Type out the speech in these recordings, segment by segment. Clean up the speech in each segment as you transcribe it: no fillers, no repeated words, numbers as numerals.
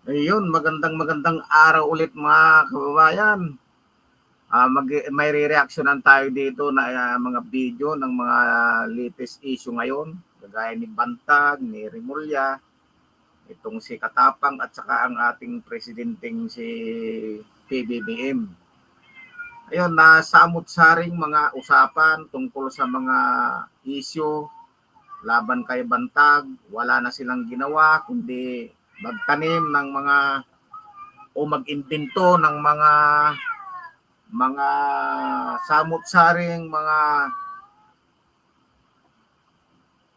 Ayun, magandang araw ulit mga kababayan. May re-reactionan tayo dito na mga video ng mga latest issue ngayon. Kagaya ni Bantag, ni Rimulya, itong si Katapang at saka ang ating presidenteng si PBBM. Ayun, nasamot-saring mga usapan tungkol sa mga issue laban kay Bantag. Wala na silang ginawa kundi magtanim ng mga o mag-imbento ng mga samot-saring mga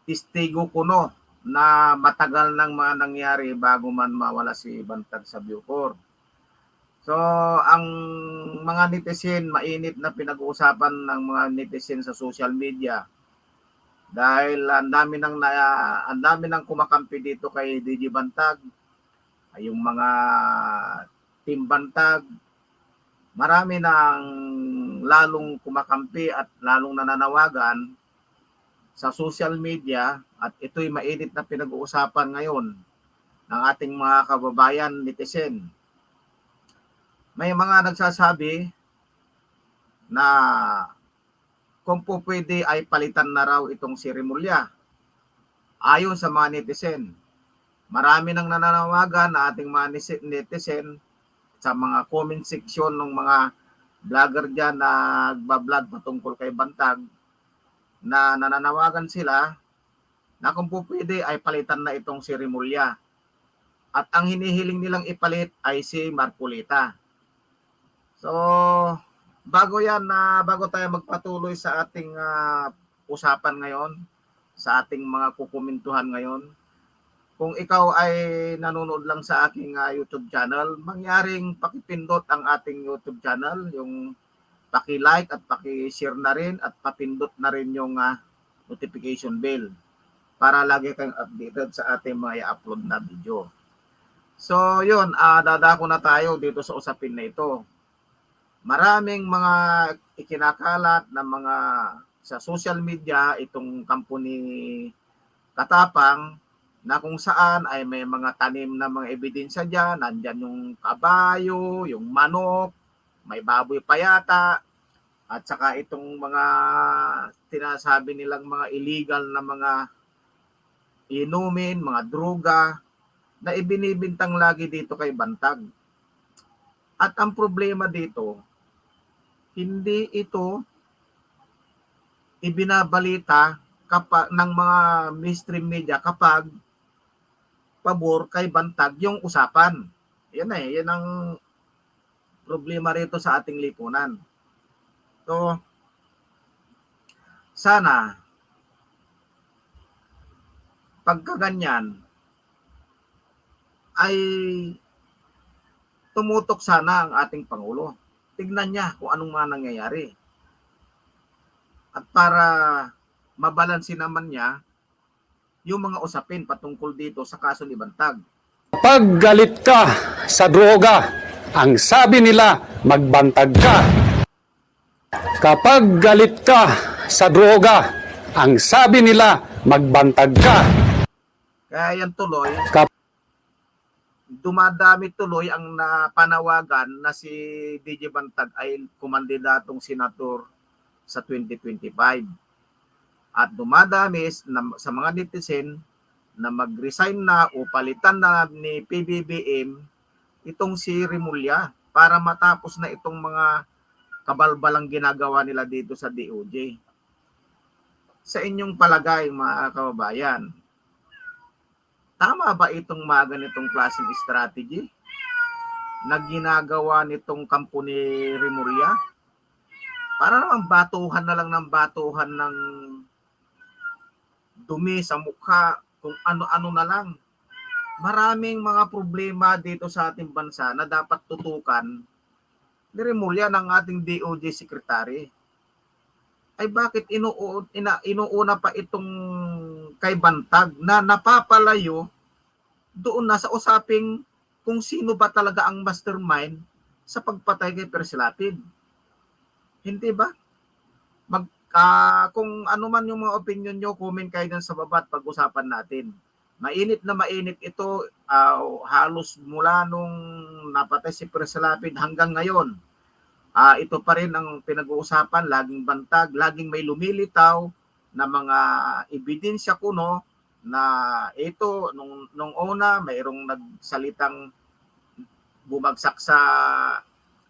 testigo kuno na matagal nang mga nangyari bago man mawala si Bantag sa Bucor. So, ang mga netizen, mainit na pinag-uusapan ng mga netizen sa social media dahil ang dami nang kumakampi dito kay DJ Bantag, yung mga team Bantag, marami nang lalong kumakampi at lalong nananawagan sa social media at ito'y mainit na pinag-uusapan ngayon ng ating mga kababayan netizen. May mga nagsasabi na kung po pwede ay palitan na raw itong si Rimulya. Ayon sa mga netizen, marami nang nananawagan na ating mga netizen sa mga comment section ng mga vlogger dyan na nagbablog patungkol kay Bantag na nananawagan sila na kung po pwede ay palitan na itong si Rimulya. At ang hinihiling nilang ipalit ay si Marcolita. So, bago tayo magpatuloy sa ating usapan ngayon, sa ating mga kukumentuhan ngayon, kung ikaw ay nanonood lang sa aking YouTube channel, mangyaring pakipindot ang ating YouTube channel, yung paki-like at paki-share na rin at papindot na rin yung notification bell para lagi kayong updated sa ating mga i-upload na video. So yun, dadako na tayo dito sa usapin na ito. Maraming mga ikinakalat na mga sa social media itong company Katapang na kung saan ay may mga tanim na mga ebidensya dyan, nandyan yung kabayo, yung manok, may baboy pa yata, at saka itong mga tinasabi nilang mga illegal na mga inumin, mga droga, na ibinibintang lagi dito kay Bantag. At ang problema dito, hindi ito ibinabalita ng mga mainstream media kapag pabor kay Bantag yung usapan. Yan ang problema rito sa ating lipunan. So, sana pagkaganyan ay tumutok sana ang ating Pangulo. Tignan niya kung anong mga nangyayari. At para mabalansin naman niya yung mga usapin patungkol dito sa kaso ni Bantag. Kapag galit ka sa droga, ang sabi nila, magbantag ka. Kapag galit ka sa droga, ang sabi nila, magbantag ka. Kaya yan tuloy, dumadami tuloy ang napanawagan na si DJ Bantag ay kumandidatong senador sa 2025. At dumadami sa mga netizen na mag-resign na o palitan na ni PBBM itong si Rimulya para matapos na itong mga kabalbalang ginagawa nila dito sa DOJ. Sa inyong palagay mga kababayan, tama ba itong mga ganitong klaseng strategy na ginagawa nitong kampo ni Rimulya? Para naman batuhan na lang ng batuhan ng dumi sa mukha, kung ano-ano na lang. Maraming mga problema dito sa ating bansa na dapat tutukan ni Rimulya ng ating DOJ Secretary. Ay bakit inuuna pa itong kay Bantag na napapalayo doon na sa usaping kung sino ba talaga ang mastermind sa pagpatay kay Persilapid. Hindi ba? Kung ano man yung mga opinion nyo, comment kayo dyan sa baba at pag-usapan natin. Mainit na mainit ito, halos mula nung napatay si Presalapid hanggang ngayon. Ito pa rin ang pinag-uusapan, laging bantag, laging may lumilitaw na mga ebidensya kuno na ito, nung una, mayroong nagsalitang bumagsak sa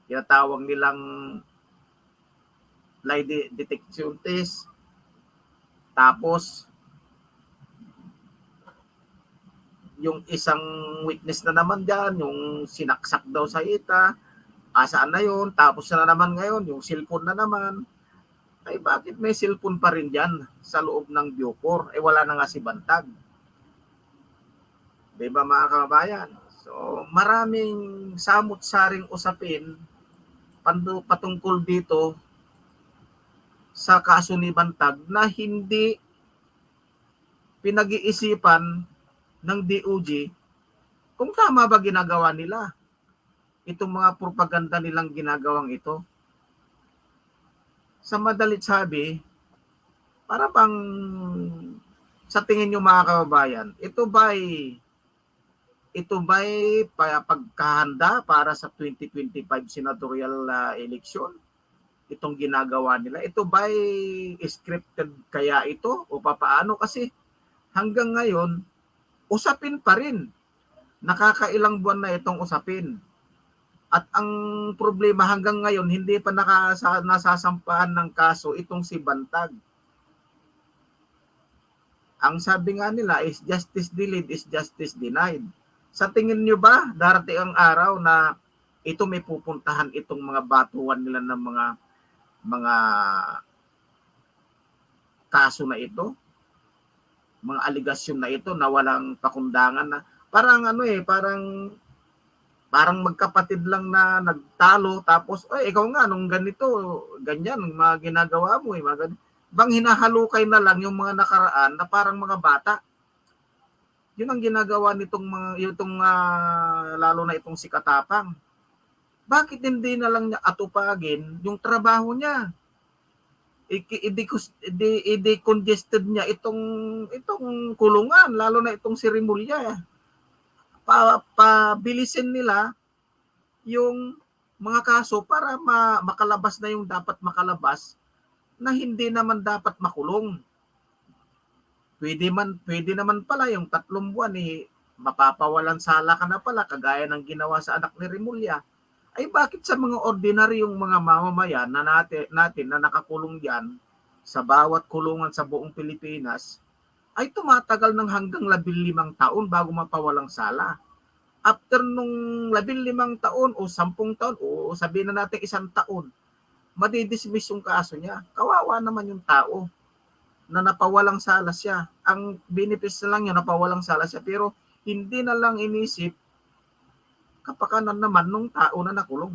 tinatawag nilang lie detection test. Tapos, yung isang witness na naman dyan, yung sinaksak daw sa ita, saan na yun? Tapos na naman ngayon, yung cellphone na naman. Ay bakit may cellphone pa rin dyan sa loob ng Bucor? Wala na nga si Bantag. Diba mga kababayan? So maraming samot-saring usapin patungkol dito sa kaso ni Bantag na hindi pinag-iisipan ng DOJ kung tama ba ginagawa nila itong mga propaganda nilang ginagawang ito. Sa madalit sabi, para bang sa tingin nyo mga kababayan, ito ba'y pagkahanda para sa 2025 senatorial election? Itong ginagawa nila, ito ba'y scripted kaya ito o papaano? Kasi hanggang ngayon, usapin pa rin. Nakakailang buwan na itong usapin. At ang problema hanggang ngayon, hindi pa nasasampahan ng kaso itong si Bantag. Ang sabi nga nila is justice delayed is justice denied. Sa tingin nyo ba, darating ang araw na ito may pupuntahan itong mga batuan nila ng mga kaso na ito? Mga aligasyon na ito na walang pakundangan na parang parang magkapatid lang na nagtalo tapos ikaw nga nung ganito ganyan mga ginagawa mo bang hinahalukay na lang yung mga nakaraan na parang mga bata. Yun ang ginagawa nitong lalo na itong si Katapang. Bakit hindi na lang niya atupagin yung trabaho niya? I-decongested niya itong kulungan, lalo na itong si Remulla. Pabilisin nila yung mga kaso para makalabas na yung dapat makalabas na hindi naman dapat makulong. Pwede naman pala yung 3 buwan mapapawalan sala ka na pala kagaya ng ginawa sa anak ni Remulla. Ay bakit sa mga ordinaryong mga mamamayan na natin na nakakulong diyan sa bawat kulungan sa buong Pilipinas ay tumatagal ng hanggang 15 taon bago mapawalang sala. After nung 15 taon o 10 taon o sabihin na natin 1 taon, madidismiss yung kaso niya. Kawawa naman yung tao na napawalang sala siya. Ang benefits na lang yun, napawalang sala siya. Pero hindi na lang inisip kapakanan naman nung tao na nakulong.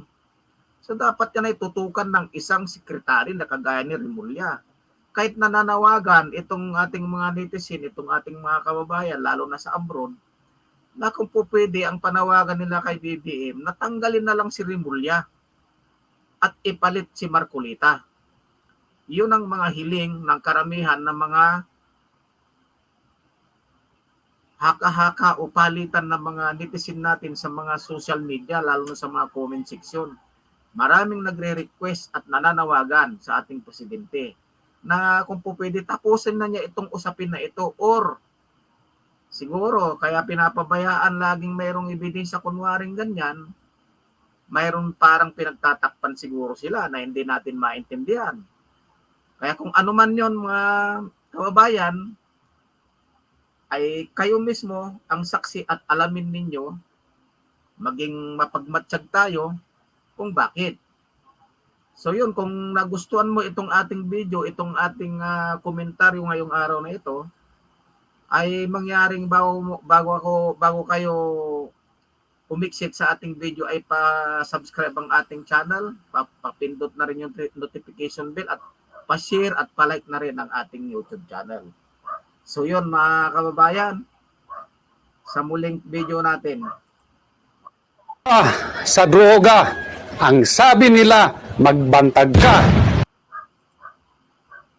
So dapat yan ay tutukan ng isang sekretary na kagaya ni Remulla. Kahit nananawagan itong ating mga netizen, itong ating mga kababayan, lalo na sa abroad, na kung po pwede ang panawagan nila kay BBM, natanggalin na lang si Remulla at ipalit si Marcolita. Yun ang mga hiling ng karamihan ng mga haka-haka o palitan ng mga netizen natin sa mga social media, lalo na sa mga comment section. Maraming nagre-request at nananawagan sa ating presidente na kung po pwede tapusin na niya itong usapin na ito or siguro kaya pinapabayaan laging mayroong ebidensya kunwaring ganyan, mayroon parang pinagtatakpan siguro sila na hindi natin maintindihan. Kaya kung ano man yon mga kababayan, ay kayo mismo ang saksi at alamin ninyo, maging mapagmatsyag tayo kung bakit. So yun, kung nagustuhan mo itong ating video, itong ating komentaryo ngayong araw na ito, ay mangyaring bago kayo umiksit sa ating video ay pa-subscribe ang ating channel, papindot na rin yung notification bell at pa-share at pa-like na rin ang ating YouTube channel. So yun mga kababayan, sa muling video natin. Sa droga, ang sabi nila, magbantag ka.